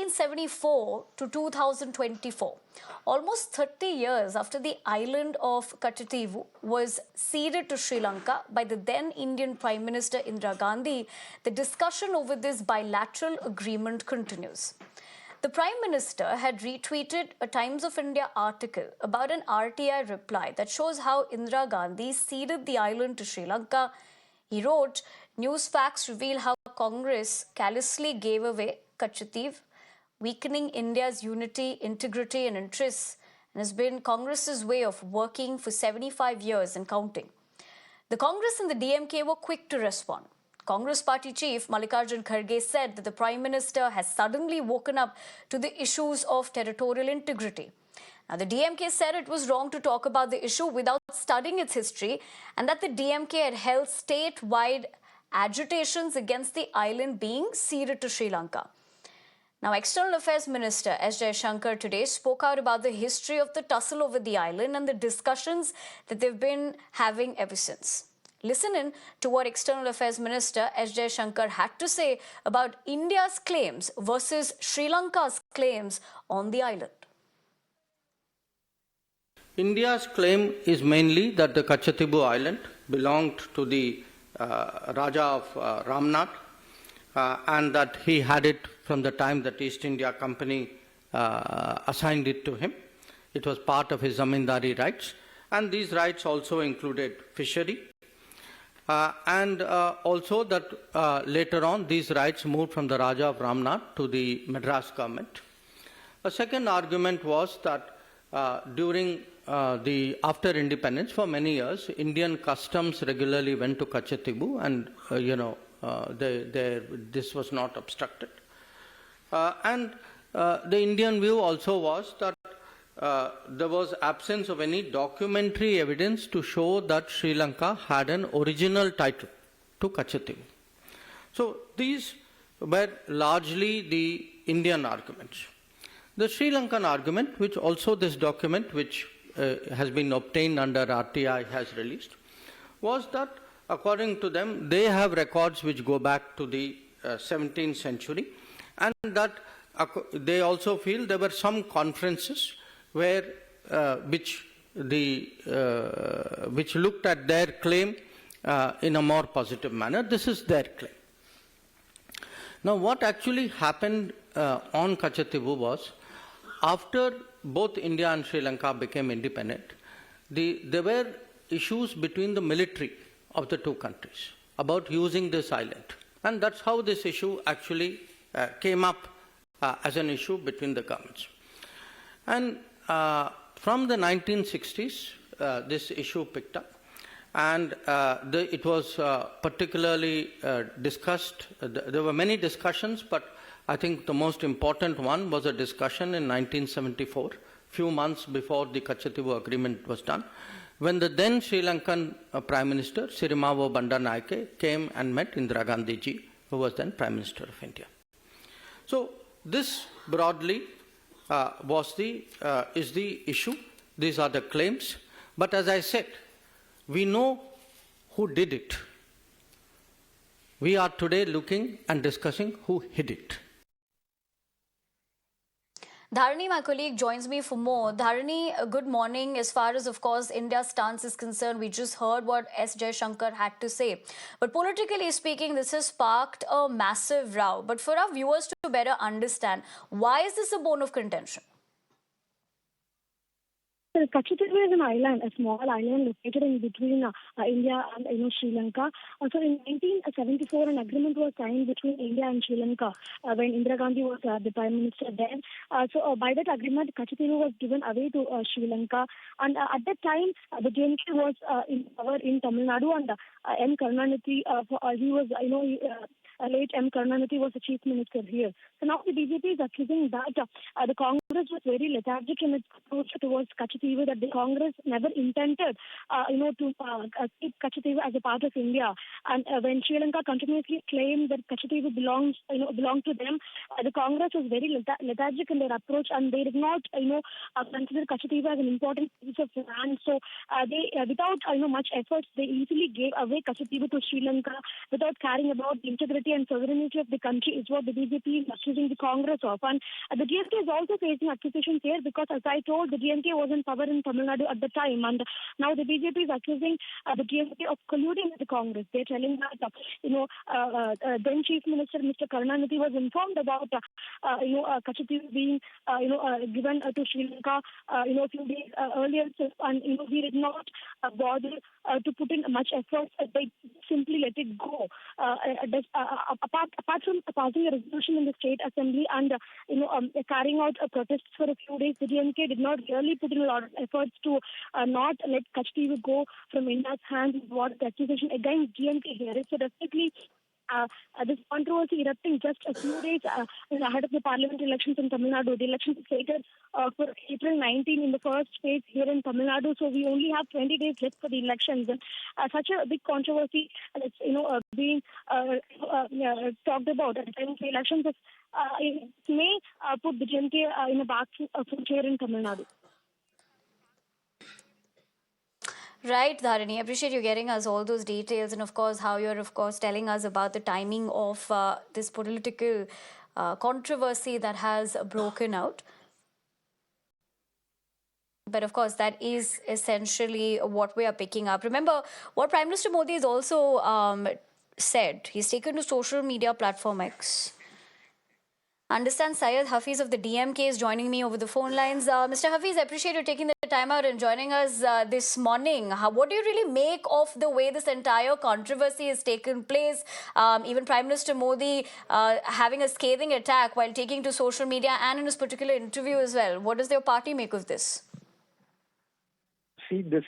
1974 to 2024, almost 30 years after the island of Katchatheevu was ceded to Sri Lanka by the then Indian Prime Minister Indira Gandhi, the discussion over this bilateral agreement continues. The Prime Minister had retweeted a Times of India article about an RTI reply that shows how Indira Gandhi ceded the island to Sri Lanka. He wrote, "News facts reveal how Congress callously gave away Katchatheevu, weakening India's unity, integrity and interests, and has been Congress's way of working for 75 years and counting." The Congress and the DMK were quick to respond. Congress party chief Mallikarjun Kharge said that the Prime Minister has suddenly woken up to the issues of territorial integrity. Now, the DMK said it was wrong to talk about the issue without studying its history, and that the DMK had held statewide agitations against the island being ceded to Sri Lanka. Now, External Affairs Minister S. Jaishankar today spoke out about the history of the tussle over the island and the discussions that they've been having ever since. Listen in to what External Affairs Minister S. Jaishankar had to say about India's claims versus Sri Lanka's claims on the island. India's claim is mainly that the Katchatheevu island belonged to the Raja of Ramnath and that he had it from the time that East India Company assigned it to him. It was part of his zamindari rights, and these rights also included fishery. And also that later on these rights moved from the Raja of Ramnath to the Madras government. A second argument was that during after independence, for many years, Indian customs regularly went to Katchatheevu, and this was not obstructed. And the Indian view also was that there was absence of any documentary evidence to show that Sri Lanka had an original title to Katchatheevu. So these were largely the Indian arguments. The Sri Lankan argument, which also this document, which has been obtained under RTI, has released, was that according to them, they have records which go back to the 17th century, and that they also feel there were some conferences where which looked at their claim in a more positive manner. This is their claim. Now, what actually happened on Katchatheevu was, after both India and Sri Lanka became independent, there were issues between the military of the two countries about using this island. And that's how this issue actually came up as an issue between the governments. And from the 1960s, this issue picked up, and it was particularly discussed. There were many discussions, but I think the most important one was a discussion in 1974, few months before the Katchatheevu agreement was done, when the then Sri Lankan Prime Minister, Sirimavo Bandaranaike, came and met Indira Gandhi ji, who was then Prime Minister of India. So this broadly is the issue. These are the claims. But as I said, we know who did it. We are today looking and discussing who hid it. Dharani, my colleague, joins me for more. Dharani, good morning. As far as, of course, India's stance is concerned, we just heard what S. Jaishankar had to say. But politically speaking, this has sparked a massive row. But for our viewers to better understand, why is this a bone of contention? Katchatheevu is an island, a small island located in between India and Sri Lanka. So in 1974, an agreement was signed between India and Sri Lanka when Indira Gandhi was the Prime Minister then. So by that agreement, Katchatheevu was given away to Sri Lanka. And at that time, the DMK was in power in Tamil Nadu, and M. Karunanidhi, he was, late M. Karunanidhi was the Chief Minister here. So now the BJP is accusing that the Congress was very lethargic in its approach towards Katchatheevu, that the Congress never intended, to keep Katchatheevu as a part of India. And when Sri Lanka continuously claimed that Katchatheevu belonged to them, the Congress was very lethargic in their approach, and they did not, consider Katchatheevu as an important piece of land. So they, without much effort, they easily gave away Katchatheevu to Sri Lanka without caring about the integrity unity and sovereignty of the country is what the BJP is accusing the Congress of. And the DMK is also facing accusations here because, as I told, the DMK was in power in Tamil Nadu at the time, and now the BJP is accusing the DMK of colluding with the Congress. They're telling that, then Chief Minister Mr. Karunanidhi was informed about, Katchatheevu being, given to Sri Lanka, a few days earlier, and he did not bother to put in much effort. They simply let it go. Apart from passing a resolution in the State Assembly and carrying out protests for a few days, the DMK did not really put in a lot of efforts to not let Katchatheevu go from India's hands. What the accusation against DMK here is. So definitely this controversy erupting just a few days ahead of the parliamentary elections in Tamil Nadu. The elections are slated for April 19 in the first phase here in Tamil Nadu. So we only have 20 days left for the elections. And such a big controversy that's being talked about at the time of the elections it may put the DMK in a back foot here in Tamil Nadu. Right, Dharini. I appreciate you getting us all those details, and of course how you're telling us about the timing of this political controversy that has broken out. But of course, that is essentially what we are picking up. Remember, what Prime Minister Modi has also said, he's taken to social media platform X. Understand Syed Hafiz of the DMK is joining me over the phone lines. Mr. Hafiz, I appreciate you taking the time out and joining us this morning. What do you really make of the way this entire controversy has taken place? Even Prime Minister Modi having a scathing attack while taking to social media and in his particular interview as well. What does your party make of this? See, this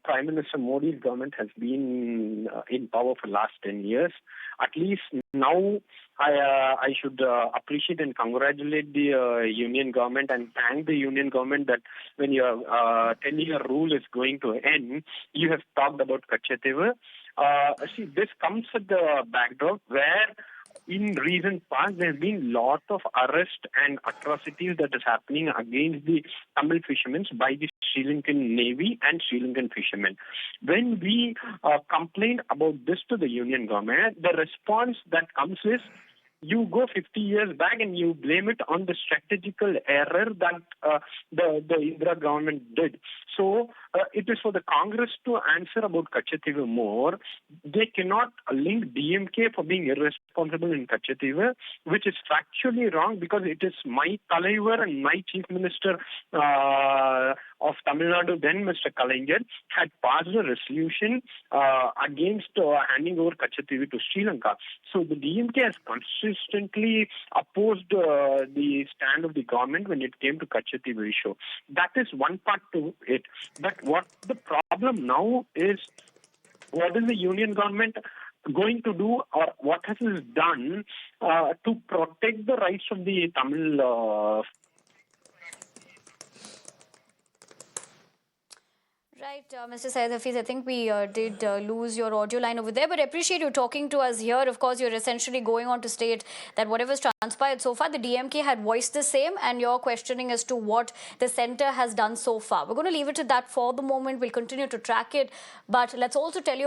Prime Minister Modi's government has been in power for the last 10 years. At least now I should appreciate and congratulate the union government and thank the union government that when your 10-year rule is going to end, you have talked about Katchatheevu. See, this comes at the backdrop where in recent past, there has been lot of arrest and atrocities that is happening against the Tamil fishermen by the Sri Lankan Navy and Sri Lankan fishermen. When we complained about this to the union government, the response that comes is, you go 50 years back and you blame it on the strategical error that the Indira government did. So it is for the Congress to answer about Katchatheevu more. They cannot link DMK for being irresponsible in Katchatheevu, which is factually wrong because it is my Talaivar and my Chief Minister of Tamil Nadu, then Mr. Kalaignar, had passed a resolution against handing over Katchatheevu to Sri Lanka. So the DMK has consistently opposed the stand of the government when it came to Katchatheevu issue. That is one part to it. But what the problem now is, what is the union government going to do, or what has it done to protect the rights of the Tamil Right, Mr. Syed Hafiz, I think we did lose your audio line over there, but I appreciate you talking to us here. Of course, you're essentially going on to state that whatever's transpired so far, the DMK had voiced the same, and you're questioning as to what the centre has done so far. We're going to leave it at that for the moment. We'll continue to track it, but let's also tell you